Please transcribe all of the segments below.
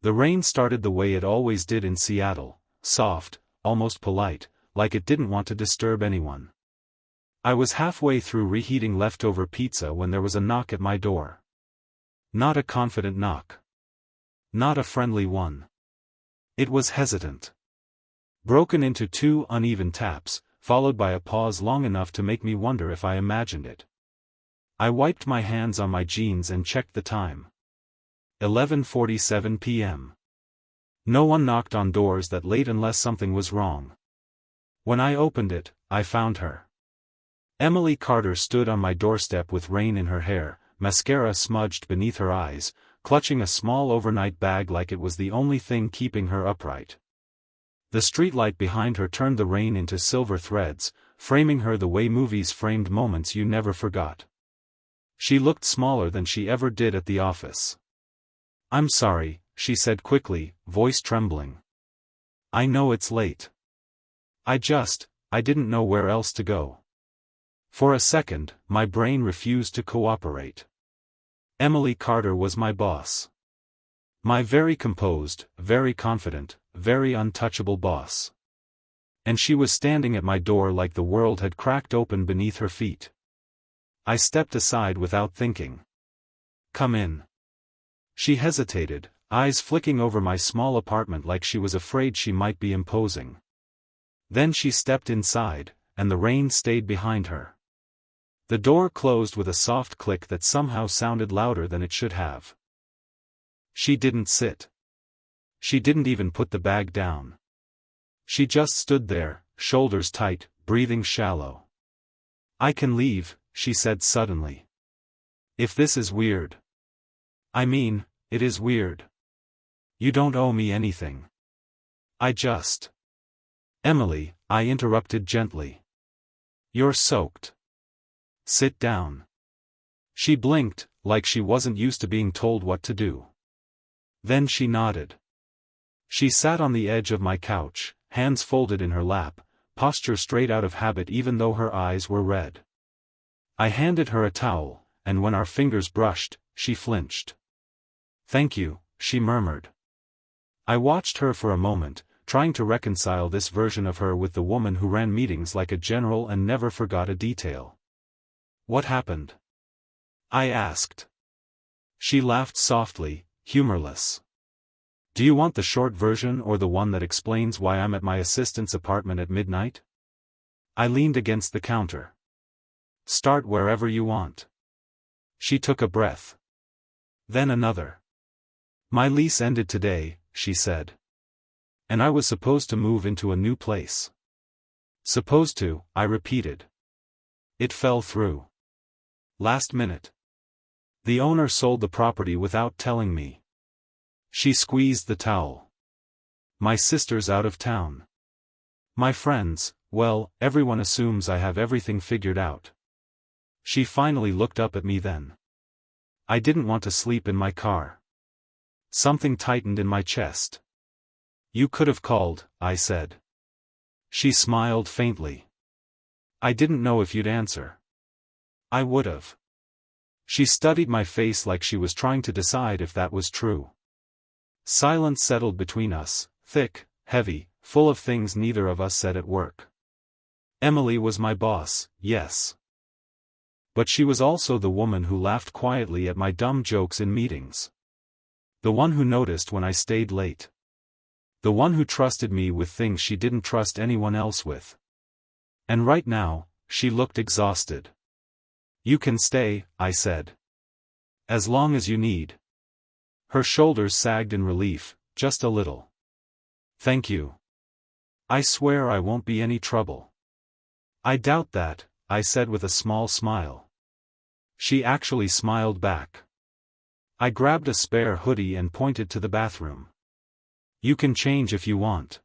The rain started the way it always did in Seattle, soft, almost polite, like it didn't want to disturb anyone. I was halfway through reheating leftover pizza when there was a knock at my door. Not a confident knock. Not a friendly one. It was hesitant. Broken into 2 uneven taps, followed by a pause long enough to make me wonder if I imagined it. I wiped my hands on my jeans and checked the time. 11:47 p.m. No one knocked on doors that late unless something was wrong. When I opened it, I found her. Emily Carter stood on my doorstep with rain in her hair, mascara smudged beneath her eyes, clutching a small overnight bag like it was the only thing keeping her upright. The streetlight behind her turned the rain into silver threads, framing her the way movies framed moments you never forgot. She looked smaller than she ever did at the office. "I'm sorry," she said quickly, voice trembling. "I know it's late. I didn't know where else to go." For a second, my brain refused to cooperate. Emily Carter was my boss. My very composed, very confident, very untouchable boss. And she was standing at my door like the world had cracked open beneath her feet. I stepped aside without thinking. "Come in." She hesitated, eyes flicking over my small apartment like she was afraid she might be imposing. Then she stepped inside, and the rain stayed behind her. The door closed with a soft click that somehow sounded louder than it should have. She didn't sit. She didn't even put the bag down. She just stood there, shoulders tight, breathing shallow. "I can leave," she said suddenly. "If this is weird." "I mean, it is weird. You don't owe me anything." "Emily," I interrupted gently. "You're soaked. Sit down." She blinked, like she wasn't used to being told what to do. Then she nodded. She sat on the edge of my couch, hands folded in her lap, posture straight out of habit even though her eyes were red. I handed her a towel, and when our fingers brushed, she flinched. "Thank you," she murmured. I watched her for a moment, trying to reconcile this version of her with the woman who ran meetings like a general and never forgot a detail. "What happened?" I asked. She laughed softly, humorless. "Do you want the short version or the one that explains why I'm at my assistant's apartment at midnight?" I leaned against the counter. "Start wherever you want." She took a breath. Then another. "My lease ended today," she said. "And I was supposed to move into a new place." "Supposed to," I repeated. "It fell through. Last minute. The owner sold the property without telling me." She squeezed the towel. "My sister's out of town. My friends, well, everyone assumes I have everything figured out." She finally looked up at me then. I didn't want to sleep in my car. Something tightened in my chest. "You could have called," I said. She smiled faintly. "I didn't know if you'd answer." "I would've." She studied my face like she was trying to decide if that was true. Silence settled between us, thick, heavy, full of things neither of us said at work. Emily was my boss, yes. But she was also the woman who laughed quietly at my dumb jokes in meetings. The one who noticed when I stayed late. The one who trusted me with things she didn't trust anyone else with. And right now, she looked exhausted. "You can stay," I said. "As long as you need." Her shoulders sagged in relief, just a little. "Thank you. I swear I won't be any trouble." "I doubt that," I said with a small smile. She actually smiled back. I grabbed a spare hoodie and pointed to the bathroom. "You can change if you want.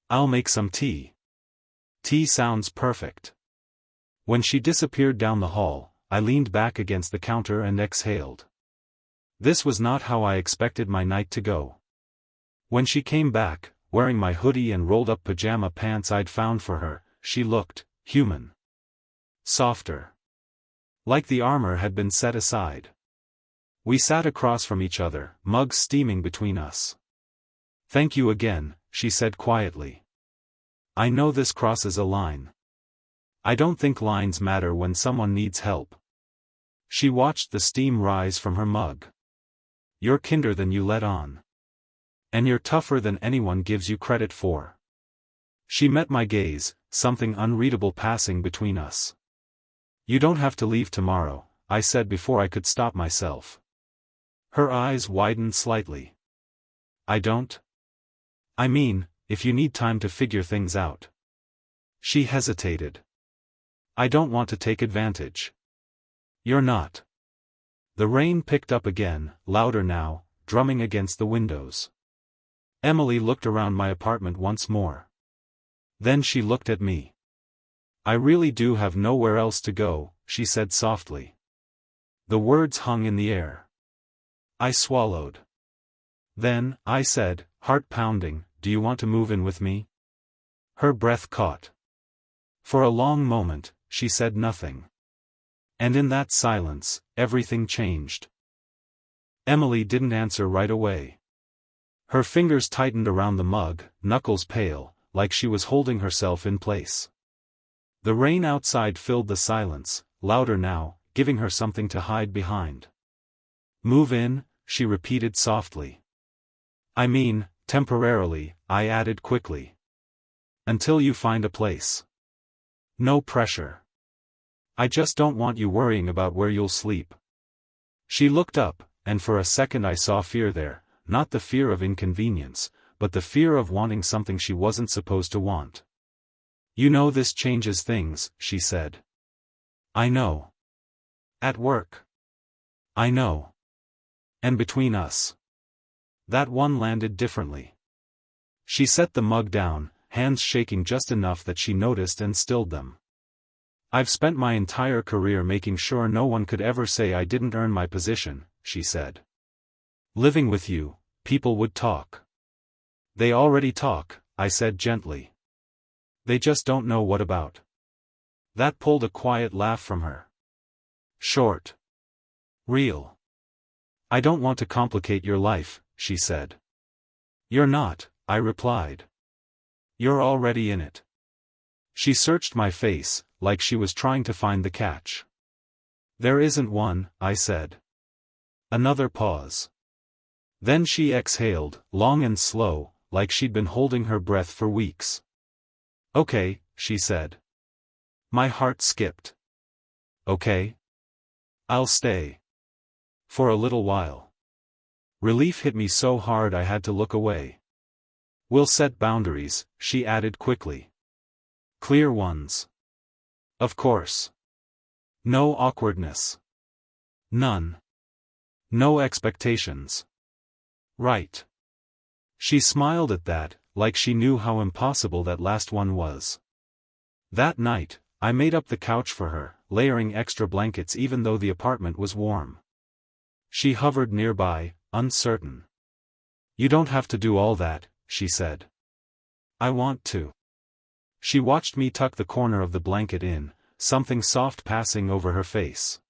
I'll make some tea." "Tea sounds perfect." When she disappeared down the hall, I leaned back against the counter and exhaled. This was not how I expected my night to go. When she came back, wearing my hoodie and rolled-up pajama pants I'd found for her, she looked human. Softer. Like the armor had been set aside. We sat across from each other, mugs steaming between us. "Thank you again," she said quietly. "I know this crosses a line. I don't think lines matter when someone needs help." She watched the steam rise from her mug. "You're kinder than you let on. And you're tougher than anyone gives you credit for." She met my gaze, something unreadable passing between us. "You don't have to leave tomorrow," I said before I could stop myself. Her eyes widened slightly. "I don't? I mean, if you need time to figure things out." She hesitated. "I don't want to take advantage." "You're not." The rain picked up again, louder now, drumming against the windows. Emily looked around my apartment once more. Then she looked at me. "I really do have nowhere else to go," she said softly. The words hung in the air. I swallowed. "Then," I said, heart pounding, "do you want to move in with me?" Her breath caught. For a long moment, she said nothing. And in that silence, everything changed. Emily didn't answer right away. Her fingers tightened around the mug, knuckles pale, like she was holding herself in place. The rain outside filled the silence, louder now, giving her something to hide behind. "Move in," she repeated softly. "I mean, temporarily," I added quickly. "Until you find a place. No pressure. I just don't want you worrying about where you'll sleep." She looked up, and for a second I saw fear there, not the fear of inconvenience, but the fear of wanting something she wasn't supposed to want. "You know this changes things," she said. "I know. At work. I know. And between us." That one landed differently. She set the mug down, hands shaking just enough that she noticed and stilled them. "I've spent my entire career making sure no one could ever say I didn't earn my position," she said. "Living with you, people would talk." "They already talk," I said gently. "They just don't know what about." That pulled a quiet laugh from her. Short. Real. "I don't want to complicate your life," she said. "You're not," I replied. "You're already in it." She searched my face, like she was trying to find the catch. "There isn't one," I said. Another pause. Then she exhaled, long and slow, like she'd been holding her breath for weeks. "Okay," she said. My heart skipped. "Okay? I'll stay. For a little while." Relief hit me so hard I had to look away. "We'll set boundaries," she added quickly. "Clear ones. Of course. No awkwardness. None. No expectations. Right." She smiled at that, like she knew how impossible that last one was. That night, I made up the couch for her, layering extra blankets even though the apartment was warm. She hovered nearby, uncertain. "You don't have to do all that," she said. "I want to." She watched me tuck the corner of the blanket in, something soft passing over her face.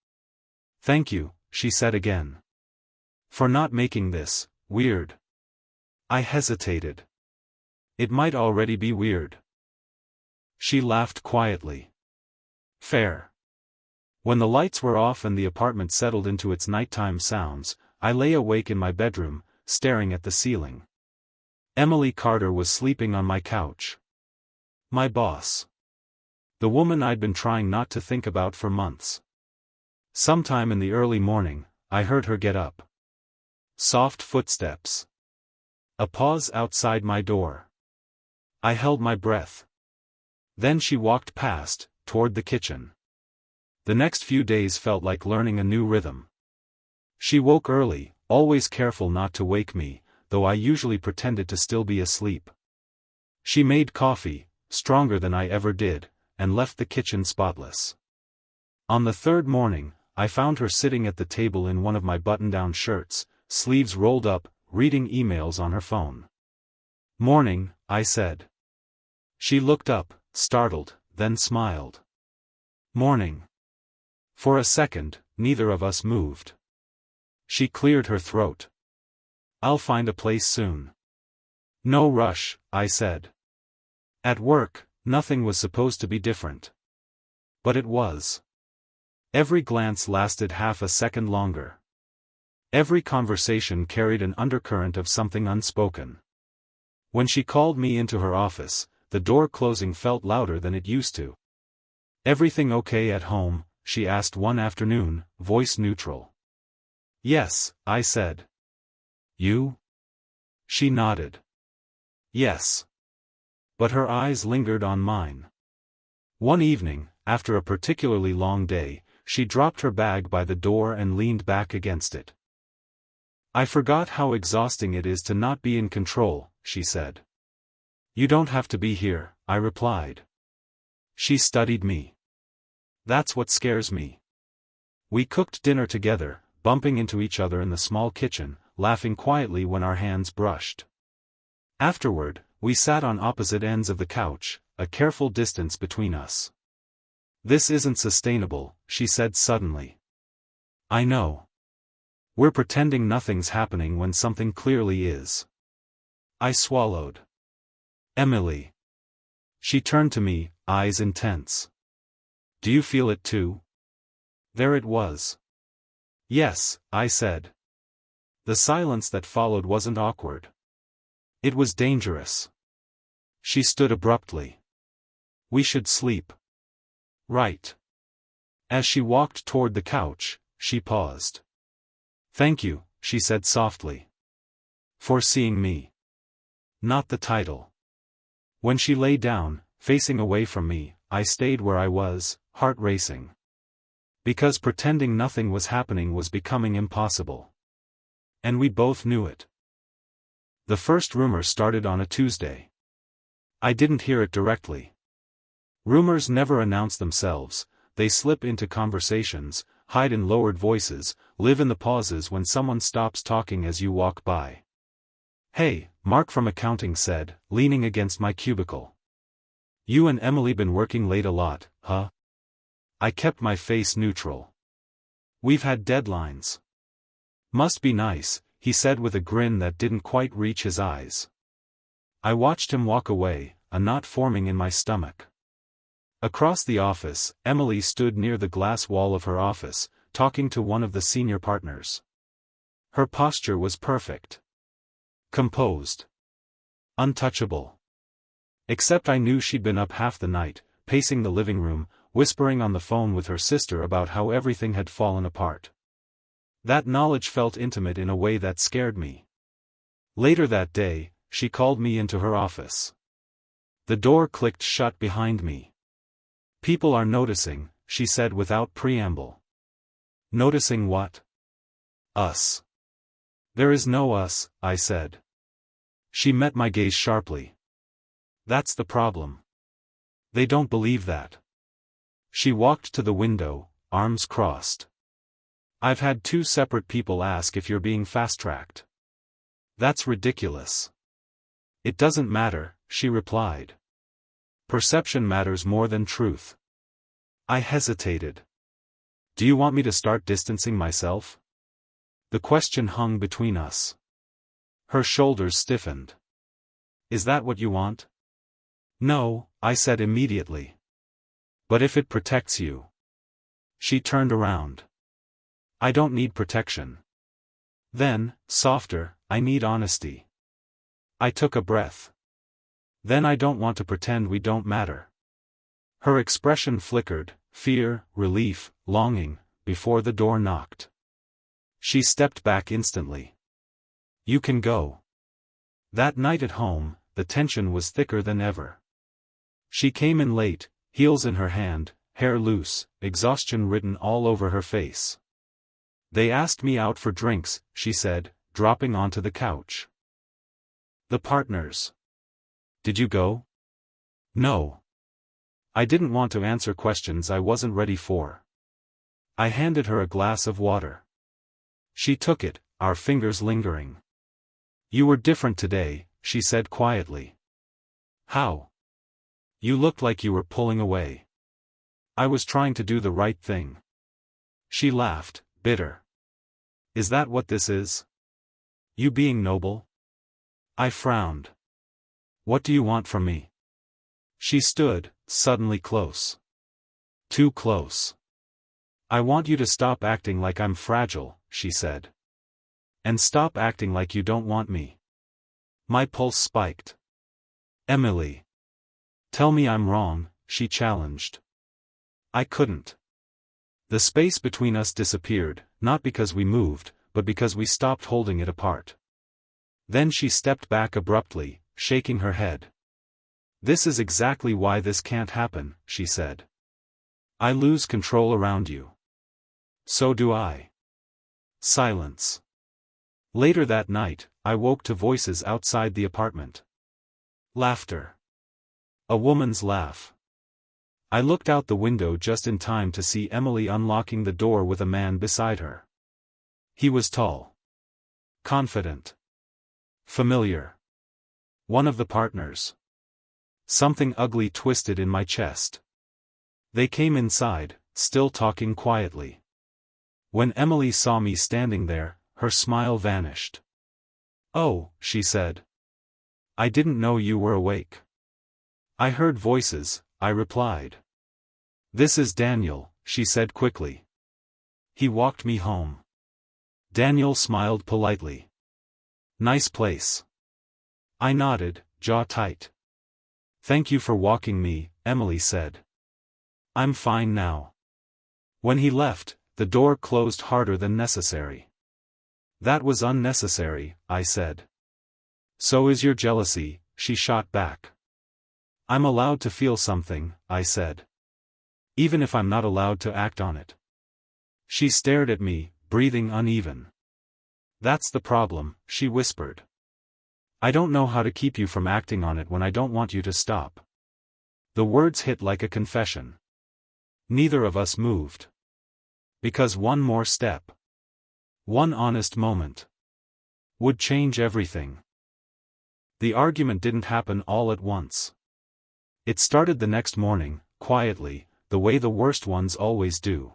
"Thank you," she said again. "For not making this weird." I hesitated. It might already be weird. She laughed quietly. "Fair." When the lights were off and the apartment settled into its nighttime sounds, I lay awake in my bedroom, staring at the ceiling. Emily Carter was sleeping on my couch. My boss. The woman I'd been trying not to think about for months. Sometime in the early morning, I heard her get up. Soft footsteps. A pause outside my door. I held my breath. Then she walked past, toward the kitchen. The next few days felt like learning a new rhythm. She woke early, always careful not to wake me, though I usually pretended to still be asleep. She made coffee, stronger than I ever did, and left the kitchen spotless. On the third morning, I found her sitting at the table in one of my button-down shirts, sleeves rolled up, reading emails on her phone. "Morning," I said. She looked up, startled, then smiled. "Morning." For a second, neither of us moved. She cleared her throat. I'll find a place soon. No rush, I said. At work, nothing was supposed to be different. But it was. Every glance lasted half a second longer. Every conversation carried an undercurrent of something unspoken. When she called me into her office, the door closing felt louder than it used to. "Everything okay at home?" she asked one afternoon, voice neutral. "Yes," I said. "You?" She nodded. "Yes." But her eyes lingered on mine. One evening, after a particularly long day, she dropped her bag by the door and leaned back against it. "I forgot how exhausting it is to not be in control," she said. "You don't have to be here," I replied. She studied me. "That's what scares me." We cooked dinner together, bumping into each other in the small kitchen, laughing quietly when our hands brushed. Afterward, we sat on opposite ends of the couch, a careful distance between us. "This isn't sustainable," she said suddenly. "I know. We're pretending nothing's happening when something clearly is." I swallowed. "Emily." She turned to me, eyes intense. "Do you feel it too?" There it was. "Yes," I said. The silence that followed wasn't awkward. It was dangerous. She stood abruptly. "We should sleep." "Right." As she walked toward the couch, she paused. "Thank you," she said softly. "For seeing me." Not the title. When she lay down, facing away from me, I stayed where I was, heart racing. Because pretending nothing was happening was becoming impossible. And we both knew it. The first rumor started on a Tuesday. I didn't hear it directly. Rumors never announce themselves, they slip into conversations, hide in lowered voices, live in the pauses when someone stops talking as you walk by. "Hey," Mark from accounting said, leaning against my cubicle. "You and Emily been working late a lot, huh?" I kept my face neutral. "We've had deadlines." "Must be nice," he said with a grin that didn't quite reach his eyes. I watched him walk away, a knot forming in my stomach. Across the office, Emily stood near the glass wall of her office, talking to one of the senior partners. Her posture was perfect. Composed. Untouchable. Except I knew she'd been up half the night, pacing the living room, whispering on the phone with her sister about how everything had fallen apart. That knowledge felt intimate in a way that scared me. Later that day, she called me into her office. The door clicked shut behind me. "People are noticing," she said without preamble. "Noticing what?" "Us." "There is no us," I said. She met my gaze sharply. "That's the problem. They don't believe that." She walked to the window, arms crossed. "I've had 2 separate people ask if you're being fast-tracked." "That's ridiculous." "It doesn't matter," she replied. "Perception matters more than truth." I hesitated. "Do you want me to start distancing myself?" The question hung between us. Her shoulders stiffened. "Is that what you want?" "No," I said immediately. "But if it protects you." She turned around. "I don't need protection." Then, softer, "I need honesty." I took a breath. "Then I don't want to pretend we don't matter." Her expression flickered, fear, relief, longing, before the door knocked. She stepped back instantly. "You can go." That night at home, the tension was thicker than ever. She came in late, heels in her hand, hair loose, exhaustion written all over her face. "They asked me out for drinks," she said, dropping onto the couch. "The partners. Did you go?" "No." I didn't want to answer questions I wasn't ready for. I handed her a glass of water. She took it, our fingers lingering. "You were different today," she said quietly. "How?" "You looked like you were pulling away." "I was trying to do the right thing." She laughed, bitter. Is that what this is? You being noble? I frowned. What do you want from me? She stood, suddenly close. Too close. I want you to stop acting like I'm fragile, she said. And stop acting like you don't want me. My pulse spiked. Emily. Tell me I'm wrong, she challenged. I couldn't. The space between us disappeared, not because we moved, but because we stopped holding it apart. Then she stepped back abruptly, shaking her head. This is exactly why this can't happen, she said. I lose control around you. So do I. Silence. Later that night, I woke to voices outside the apartment. Laughter. A woman's laugh. I looked out the window just in time to see Emily unlocking the door with a man beside her. He was tall. Confident. Familiar. One of the partners. Something ugly twisted in my chest. They came inside, still talking quietly. When Emily saw me standing there, her smile vanished. Oh, she said. I didn't know you were awake. I heard voices, I replied. This is Daniel, she said quickly. He walked me home. Daniel smiled politely. Nice place. I nodded, jaw tight. Thank you for walking me, Emily said. I'm fine now. When he left, the door closed harder than necessary. That was unnecessary, I said. So is your jealousy, she shot back. I'm allowed to feel something, I said. Even if I'm not allowed to act on it. She stared at me, breathing uneven. That's the problem, she whispered. I don't know how to keep you from acting on it when I don't want you to stop. The words hit like a confession. Neither of us moved. Because one more step. One honest moment. Would change everything. The argument didn't happen all at once. It started the next morning, quietly, the way the worst ones always do.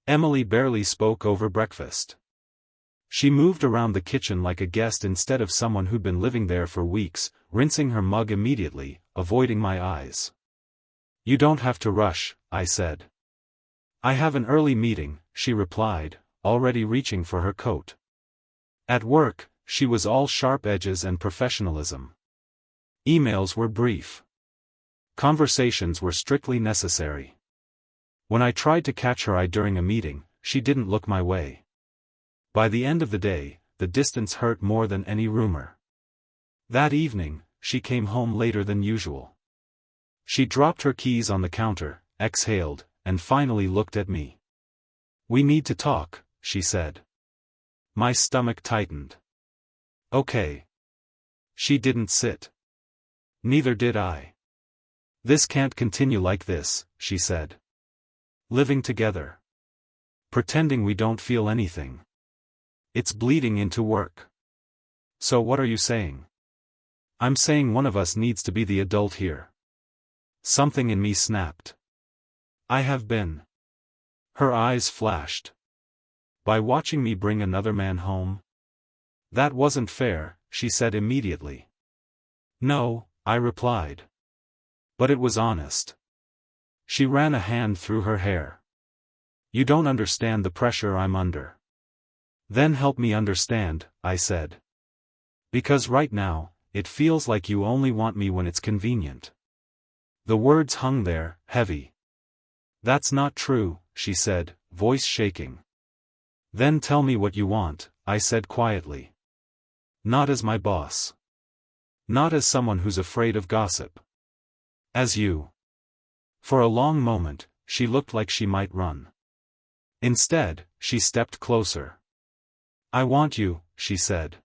Emily barely spoke over breakfast. She moved around the kitchen like a guest instead of someone who'd been living there for weeks, rinsing her mug immediately, avoiding my eyes. You don't have to rush, I said. I have an early meeting, she replied, already reaching for her coat. At work, she was all sharp edges and professionalism. Emails were brief. Conversations were strictly necessary. When I tried to catch her eye during a meeting, she didn't look my way. By the end of the day, the distance hurt more than any rumor. That evening, she came home later than usual. She dropped her keys on the counter, exhaled, and finally looked at me. We need to talk, she said. My stomach tightened. Okay. She didn't sit. Neither did I. This can't continue like this, she said. Living together. Pretending we don't feel anything. It's bleeding into work. So what are you saying? I'm saying one of us needs to be the adult here. Something in me snapped. I have been. Her eyes flashed. By watching me bring another man home? That wasn't fair, she said immediately. No, I replied. But it was honest. She ran a hand through her hair. You don't understand the pressure I'm under. Then help me understand, I said. Because right now, it feels like you only want me when it's convenient. The words hung there, heavy. That's not true, she said, voice shaking. Then tell me what you want, I said quietly. Not as my boss. Not as someone who's afraid of gossip. As you. For a long moment, she looked like she might run. Instead, she stepped closer. I want you, she said.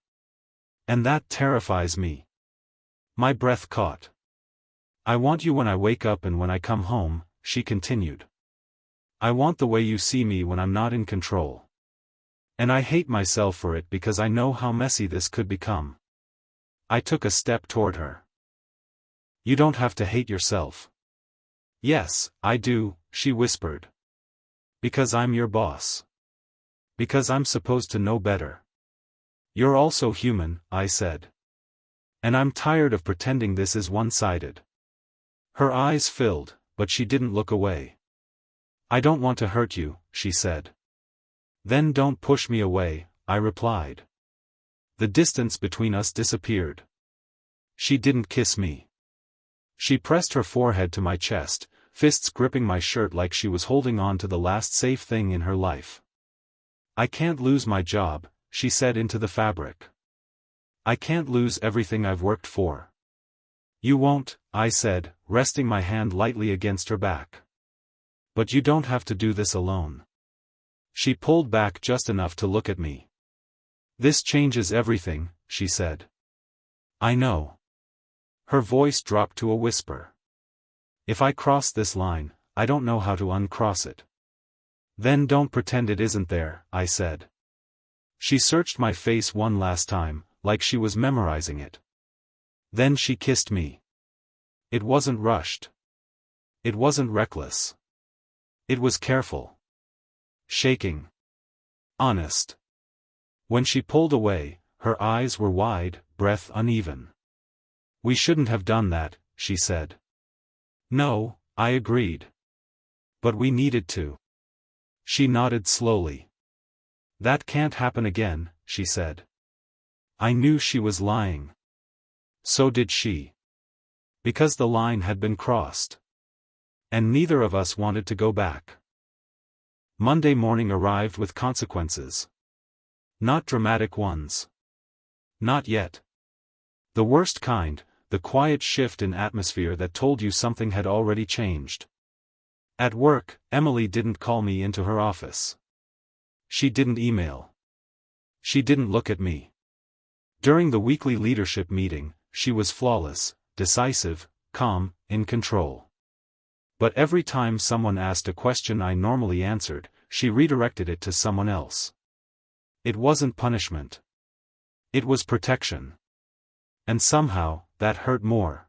And that terrifies me. My breath caught. I want you when I wake up and when I come home, she continued. I want the way you see me when I'm not in control. And I hate myself for it because I know how messy this could become. I took a step toward her. You don't have to hate yourself. Yes, I do, she whispered. Because I'm your boss. Because I'm supposed to know better. You're also human, I said. And I'm tired of pretending this is one-sided. Her eyes filled, but she didn't look away. I don't want to hurt you, she said. Then don't push me away, I replied. The distance between us disappeared. She didn't kiss me. She pressed her forehead to my chest, fists gripping my shirt like she was holding on to the last safe thing in her life. I can't lose my job, she said into the fabric. I can't lose everything I've worked for. You won't, I said, resting my hand lightly against her back. But you don't have to do this alone. She pulled back just enough to look at me. This changes everything, she said. I know. Her voice dropped to a whisper. If I cross this line, I don't know how to uncross it. Then don't pretend it isn't there, I said. She searched my face one last time, like she was memorizing it. Then she kissed me. It wasn't rushed. It wasn't reckless. It was careful. Shaking. Honest. When she pulled away, her eyes were wide, breath uneven. We shouldn't have done that, she said. No, I agreed. But we needed to. She nodded slowly. That can't happen again, she said. I knew she was lying. So did she. Because the line had been crossed. And neither of us wanted to go back. Monday morning arrived with consequences. Not dramatic ones. Not yet. The worst kind, the quiet shift in atmosphere that told you something had already changed. At work, Emily didn't call me into her office. She didn't email. She didn't look at me. During the weekly leadership meeting, she was flawless, decisive, calm, in control. But every time someone asked a question I normally answered, she redirected it to someone else. It wasn't punishment. It was protection. And somehow, that hurt more.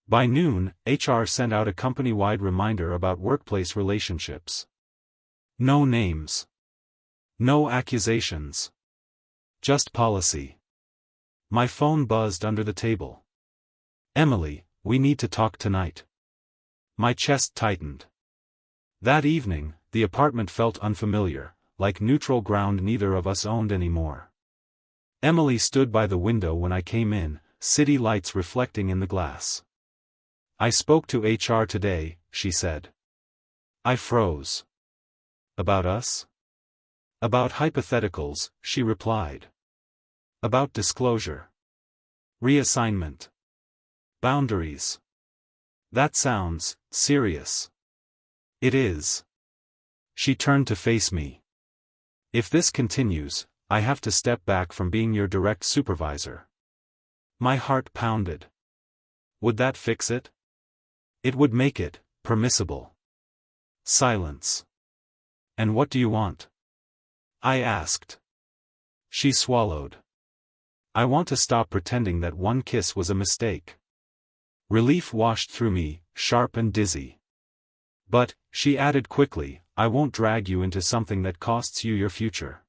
By noon, HR sent out a company-wide reminder about workplace relationships. No names. No accusations. Just policy. My phone buzzed under the table. Emily, we need to talk tonight. My chest tightened. That evening, the apartment felt unfamiliar, like neutral ground neither of us owned anymore. Emily stood by the window when I came in, city lights reflecting in the glass. I spoke to HR today, she said. I froze. About us? About hypotheticals, she replied. About disclosure. Reassignment. Boundaries. That sounds serious. It is. She turned to face me. If this continues, I have to step back from being your direct supervisor. My heart pounded. Would that fix it? It would make it permissible. Silence. And what do you want? I asked. She swallowed. I want to stop pretending that one kiss was a mistake. Relief washed through me, sharp and dizzy. But, she added quickly, I won't drag you into something that costs you your future.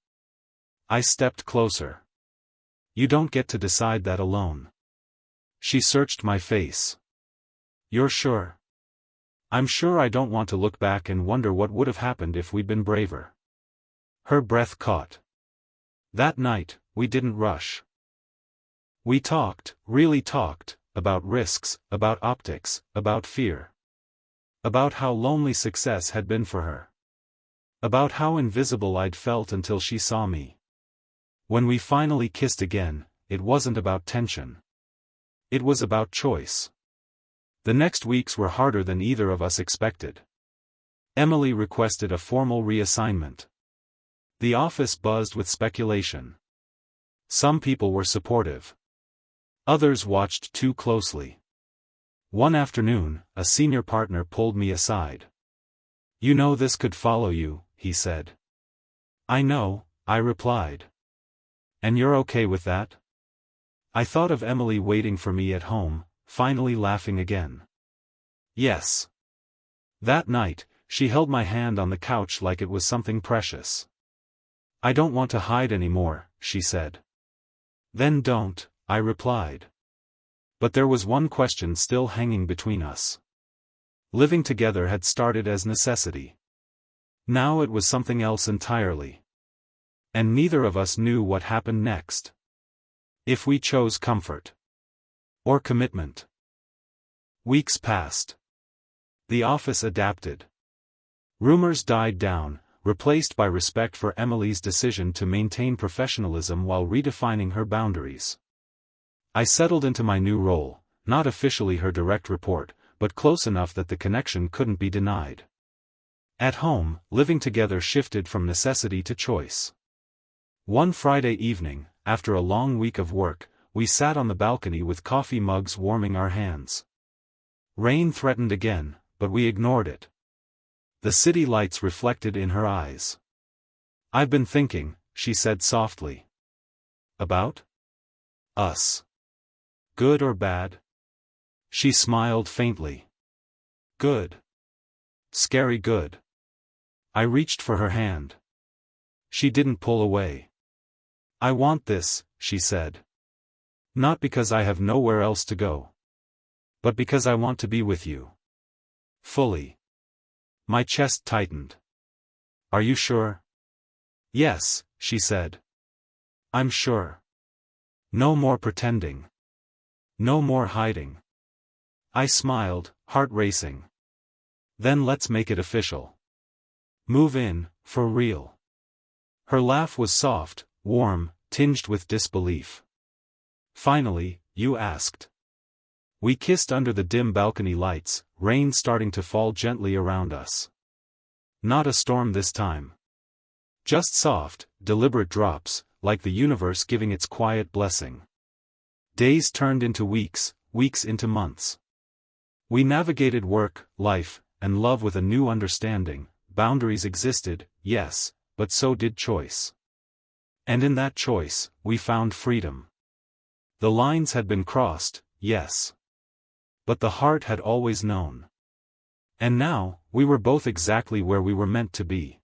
I stepped closer. You don't get to decide that alone. She searched my face. You're sure? I'm sure I don't want to look back and wonder what would have happened if we'd been braver. Her breath caught. That night, we didn't rush. We talked, really talked, about risks, about optics, about fear. About how lonely success had been for her. About how invisible I'd felt until she saw me. When we finally kissed again, it wasn't about tension. It was about choice. The next weeks were harder than either of us expected. Emily requested a formal reassignment. The office buzzed with speculation. Some people were supportive. Others watched too closely. One afternoon, a senior partner pulled me aside. You know this could follow you, he said. I know, I replied. And you're okay with that? I thought of Emily waiting for me at home, finally laughing again. Yes. That night, she held my hand on the couch like it was something precious. I don't want to hide anymore, she said. Then don't, I replied. But there was one question still hanging between us. Living together had started as necessity. Now it was something else entirely. And neither of us knew what happened next. If we chose comfort or commitment. Weeks passed. The office adapted. Rumors died down, replaced by respect for Emily's decision to maintain professionalism while redefining her boundaries. I settled into my new role, not officially her direct report, but close enough that the connection couldn't be denied. At home, living together shifted from necessity to choice. One Friday evening, after a long week of work, we sat on the balcony with coffee mugs warming our hands. Rain threatened again, but we ignored it. The city lights reflected in her eyes. I've been thinking, she said softly. About? Us. Good or bad? She smiled faintly. Good. Scary good. I reached for her hand. She didn't pull away. I want this, she said. Not because I have nowhere else to go. But because I want to be with you. Fully. My chest tightened. Are you sure? Yes, she said. I'm sure. No more pretending. No more hiding. I smiled, heart racing. Then let's make it official. Move in, for real. Her laugh was soft, warm, tinged with disbelief. Finally, you asked. We kissed under the dim balcony lights, rain starting to fall gently around us. Not a storm this time. Just soft, deliberate drops, like the universe giving its quiet blessing. Days turned into weeks, weeks into months. We navigated work, life, and love with a new understanding. Boundaries existed, yes, but so did choice. And in that choice, we found freedom. The lines had been crossed, yes. But the heart had always known. And now, we were both exactly where we were meant to be.